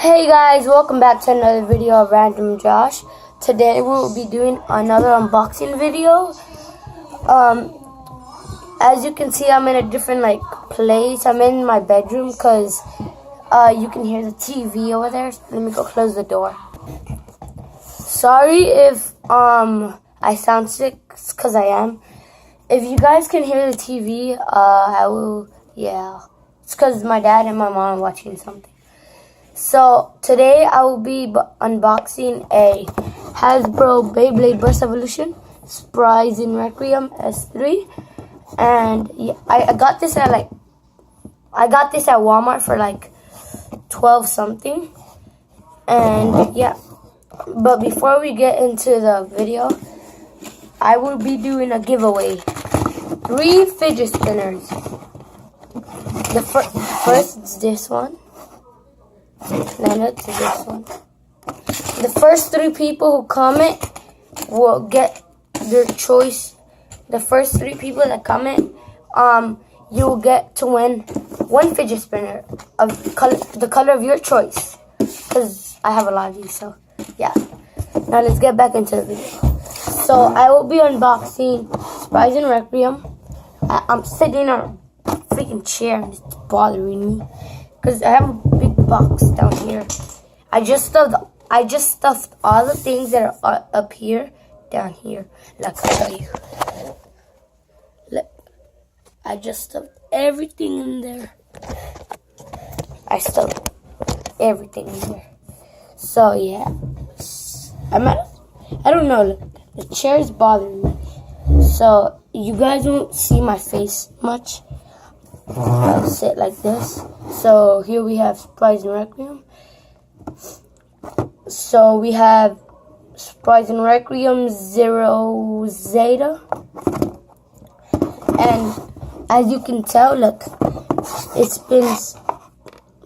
Hey guys, welcome back to another video of Random Josh. Today we will be doing another unboxing video. As you can see, I'm in a different place. I'm in my bedroom because you can hear the TV over there. Let me go close the door. Sorry if I sound sick, because I am. If you guys can hear the TV, it's because my dad and my mom are watching something. So today I will be unboxing a Hasbro Beyblade Burst Evolution Spryzen Requiem S3, and yeah, I got this at Walmart for like 12 something. And yeah, but before we get into the video, I will be doing a giveaway. 3 fidget spinners. The first is this one. Then it's this one. The first 3 people who comment will get their choice. The first 3 people that comment, you will get to win 1 fidget spinner of the color of your choice. Because I have a lot of these, so yeah. Now let's get back into the video. So I will be unboxing Spryzen Requiem. I'm sitting on a freaking chair and it's bothering me because I have a big box down here. I just stuffed all the things that are up here down here. Like I'll show you. Look, I just stuffed everything in there. I stuffed everything in there. So yeah, I don't know. Look, the chair is bothering me. So you guys won't see my face much. I'll sit like this. So here we have Spryzen Requiem. So we have Spryzen Requiem 0 Zeta. And as you can tell, look, it spins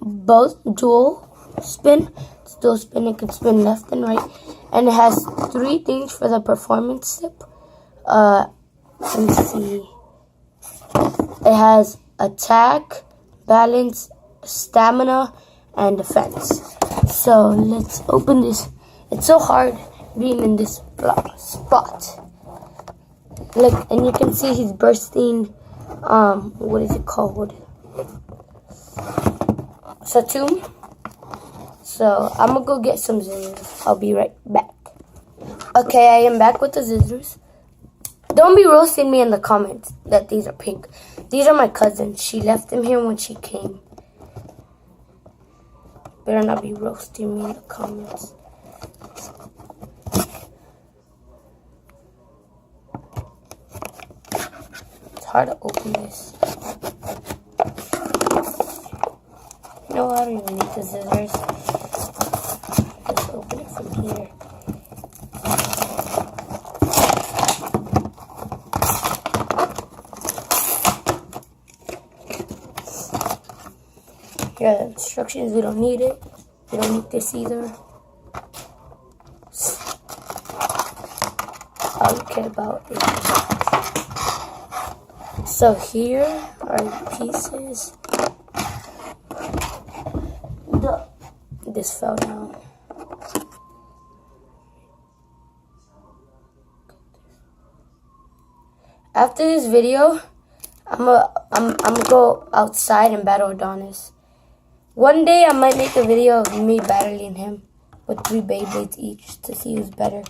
both dual spin. It's dual spin, it can spin left and right. And it has 3 things for the performance tip. Let me see. It has attack, balance, stamina, and defense. So let's open this. It's so hard being in this spot. Look, and you can see he's bursting, what is it called? Satum. So I'm gonna go get some scissors. I'll be right back. Okay, I am back with the scissors. Don't be roasting me in the comments that these are pink. These are my cousins. She left them here when she came. Better not be roasting me in the comments. It's hard to open this. No, I don't even need the scissors. Just open it from here. Here are the instructions. We don't need it. We don't need this either. All you care about is so here are the pieces. This fell down. After this video, I'm gonna go outside and battle Adonis. One day I might make a video of me battling him with 3 Beyblades each to see who's better.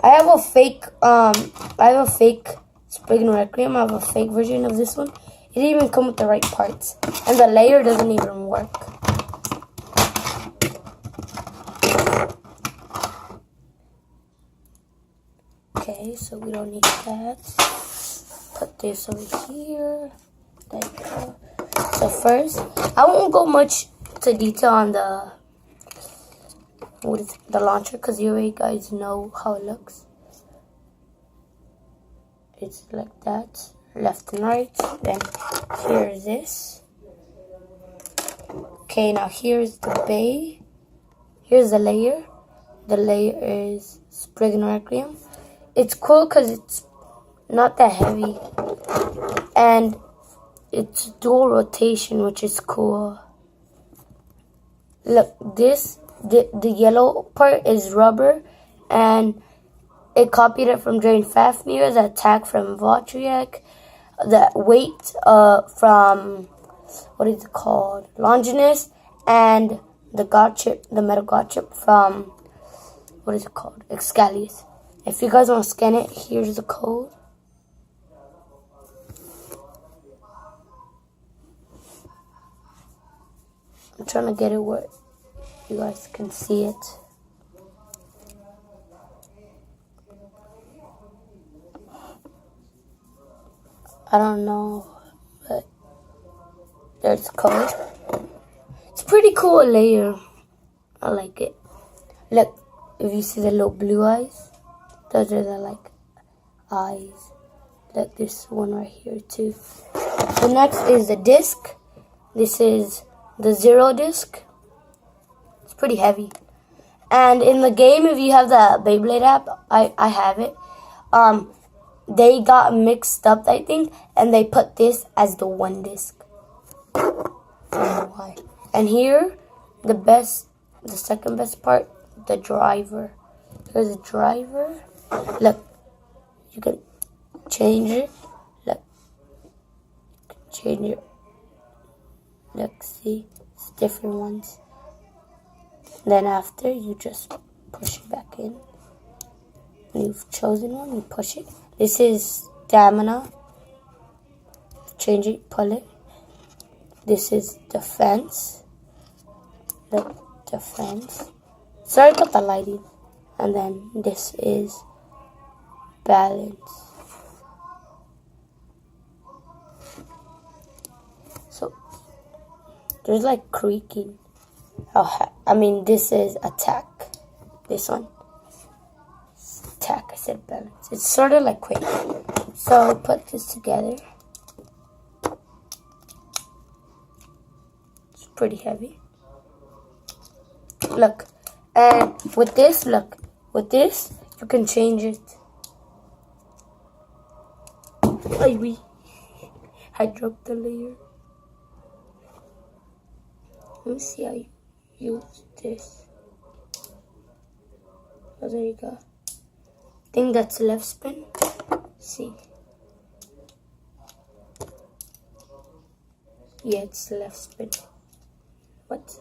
I have a fake Spryzen Requiem. I have a fake version of this one. It didn't even come with the right parts, and the layer doesn't even work. Okay, so we don't need that. Put this over here. There you go. So first, I won't go much to detail on the launcher because you already guys know how it looks. It's like that, left and right. Then here's this. Okay, now here's the bay. Here's the layer. The layer is Spryzen Requiem. It's cool because it's not that heavy. And it's dual rotation, which is cool. Look, the yellow part is rubber, and it copied it from Drain Fafnir, the attack from Votriak, the weight from, what is it called, Longinus, and the god chip, the metal god chip from, what is it called, Excalius. If you guys want to scan it, here's the code. I'm trying to get it where you guys can see it. I don't know, but there's the code. It's a pretty cool layer. I like it. Look, if you see the little blue eyes, those are the like eyes. Look, this one right here too. The next is the disc. This is the 0 disc. It's pretty heavy. And in the game, if you have the Beyblade app, I have it. They got mixed up, I think, and they put this as the 1 disc. I don't know why. And here, the second best part, the driver. Here's the driver. Look, you can change it. Look, change it. Look, see, it's different ones. Then after, you just push it back in. When you've chosen one, you push it. This is stamina. Change it, pull it. This is defense. Look, defense. Sorry about the lighting. And then this is balance. So there's like creaking. I mean, this is attack. This one. Attack, I said balance. It's sort of like quick. So put this together. It's pretty heavy. Look. And with this, look. With this, you can change it. I dropped the layer. Let me see how you use this. Oh, there you go. I think that's left spin. See. Yeah, it's left spin. What?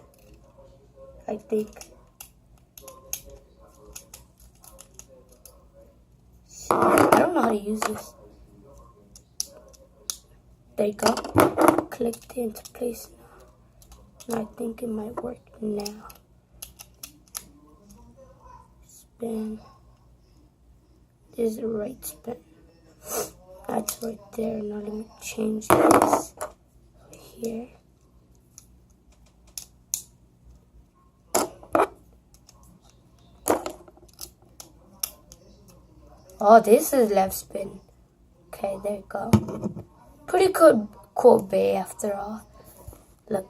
I think. See, I don't know how to use this. There you go. Clicked it into place now. And I think it might work now. Spin. This is the right spin. That's right there. Now let me change this here. Oh, this is left spin. Okay, there you go. Pretty cool bay after all. Look.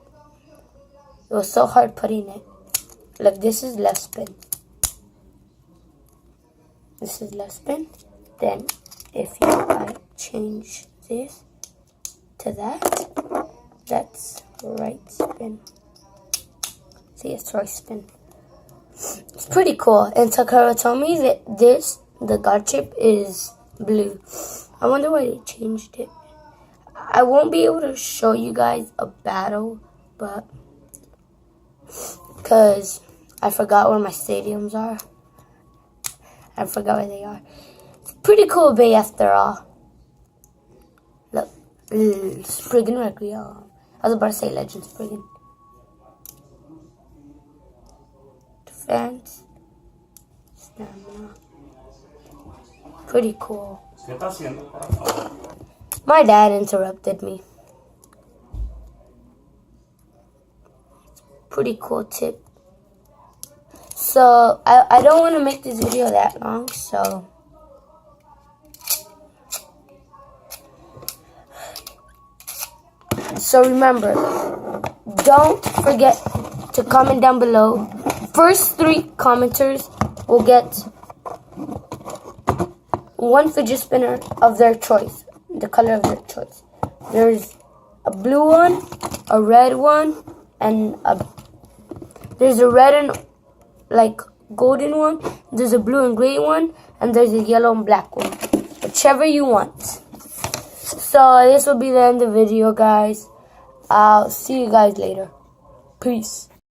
It was so hard putting it. Look, this is left spin. This is left spin. Then, if I change this to that, that's right spin. See, it's right spin. It's pretty cool. And Sakura told me that the god chip is blue. I wonder why they changed it. I won't be able to show you guys a battle, but because I forgot where my stadiums are. I forgot where they are. It's pretty cool bay after all. Look, Spriggan Requiem. I was about to say Legend Spriggan. Defense. Stamina. Pretty cool. My dad interrupted me. Pretty cool tip. So, I don't want to make this video that long, so remember, don't forget to comment down below. First 3 commenters will get 1 fidget spinner of their choice, the color of their choice. There's a blue one, a red one, and there's a red and like golden one, there's a blue and gray one, and there's a yellow and black one. Whichever you want. So this will be the end of the video, guys. I'll see you guys later. Peace.